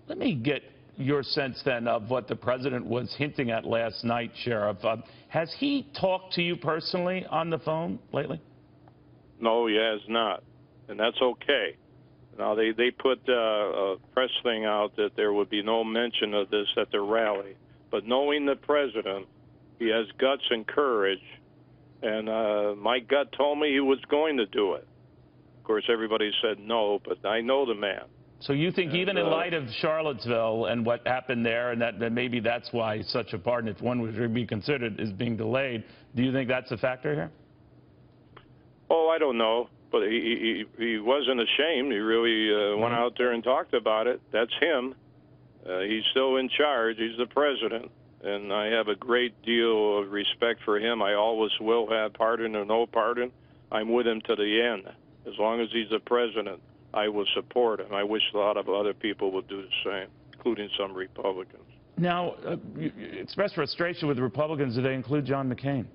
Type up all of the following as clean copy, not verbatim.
Let me get your sense then of what the president was hinting at last night, Sheriff. Has he talked to you personally on the phone lately? No, he has not, and that's okay. Now, they put a press thing out that there would be no mention of this at the rally. But knowing the president, he has guts and courage, and my gut told me he was going to do it. Of course, everybody said no, but I know the man. So you think even in light of Charlottesville and what happened there, and that maybe that's why such a pardon, if one would be considered, is being delayed, do you think that's a factor here? Oh, I don't know. But he wasn't ashamed. He really went out there and talked about it. That's him. He's still in charge. He's the president. And I have a great deal of respect for him. I always will have, pardon or no pardon. I'm with him to the end. As long as he's the president, I will support him. I wish a lot of other people would do the same, including some Republicans. Now, you expressed frustration with the Republicans. Do they include John McCain?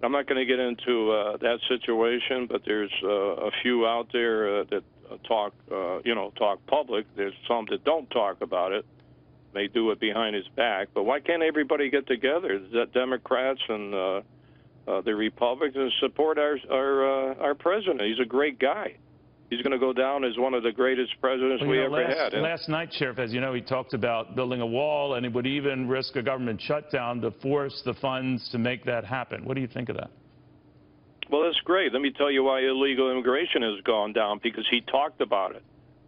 I'm not going to get into that situation, but there's a few out there that talk public. There's some that don't talk about it. They do it behind his back. But why can't everybody get together? The Democrats and the Republicans support our president. He's a great guy. He's going to go down as one of the greatest presidents we ever had. Last night, Sheriff, as you know, he talked about building a wall, and he would even risk a government shutdown to force the funds to make that happen. What do you think of that? Well, that's great. Let me tell you why illegal immigration has gone down, because he talked about it,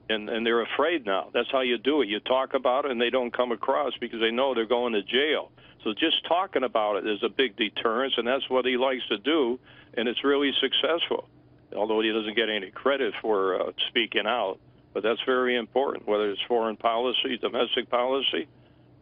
and they're afraid now. That's how you do it. You talk about it, and they don't come across because they know they're going to jail. So just talking about it is a big deterrence, and that's what he likes to do, and it's really successful. Although he doesn't get any credit for speaking out. But that's very important, whether it's foreign policy, domestic policy.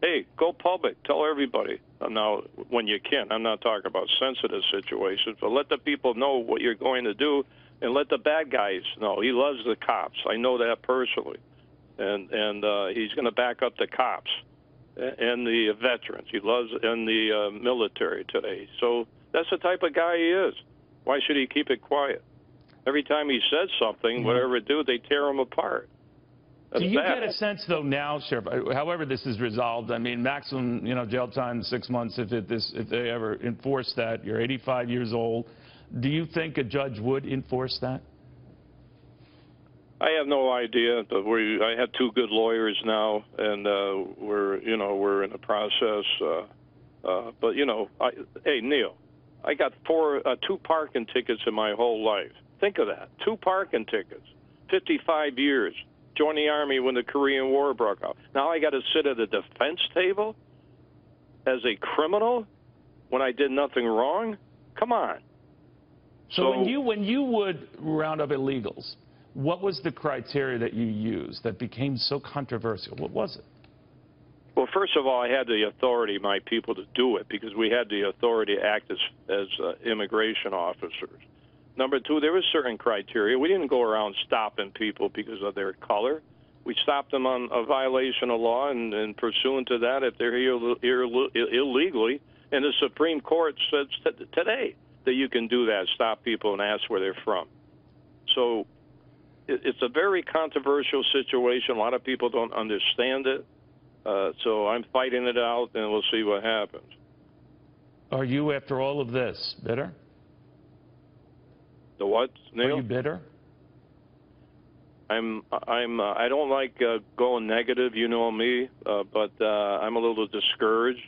Hey, go public. Tell everybody. Now, when you can. I'm not talking about sensitive situations, but let the people know what you're going to do, and let the bad guys know. He loves the cops. I know that personally. And he's going to back up the cops and the veterans. He loves and the military today. So that's the type of guy he is. Why should he keep it quiet? Every time he says something, whatever it do, they tear him apart. That's do you bad. get a sense, though, now, Sheriff, however this is resolved, I mean, maximum, jail time, 6 months, if they ever enforce that, you're 85 years old. Do you think a judge would enforce that? I have no idea, but I have two good lawyers now, and we're in the process. Hey, Neil, I got two parking tickets in my whole life. Think of that. 2 parking tickets, 55 years, joined the Army when the Korean War broke out. Now I got to sit at a defense table as a criminal when I did nothing wrong? Come on. So when you would round up illegals, what was the criteria that you used that became so controversial? What was it? Well, first of all, I had the authority, my people, to do it because we had the authority to act as immigration officers. Number 2, there was certain criteria. We didn't go around stopping people because of their color. We stopped them on a violation of law, and pursuant to that, if they're here illegally, and the Supreme Court said today that you can do that, stop people and ask where they're from. So it's a very controversial situation. A lot of people don't understand it. So I'm fighting it out, and we'll see what happens. Are you, after all of this, bitter? The what, Neil? Are you bitter? I don't like going negative, you know me, but I'm a little discouraged.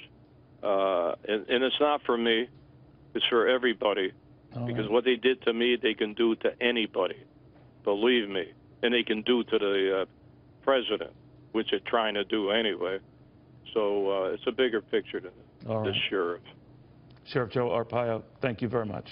And it's not for me. It's for everybody. Because what they did to me, they can do to anybody. Believe me. And they can do to the president, which they're trying to do anyway. So it's a bigger picture than this, Sheriff. Sheriff Joe Arpaio, thank you very much.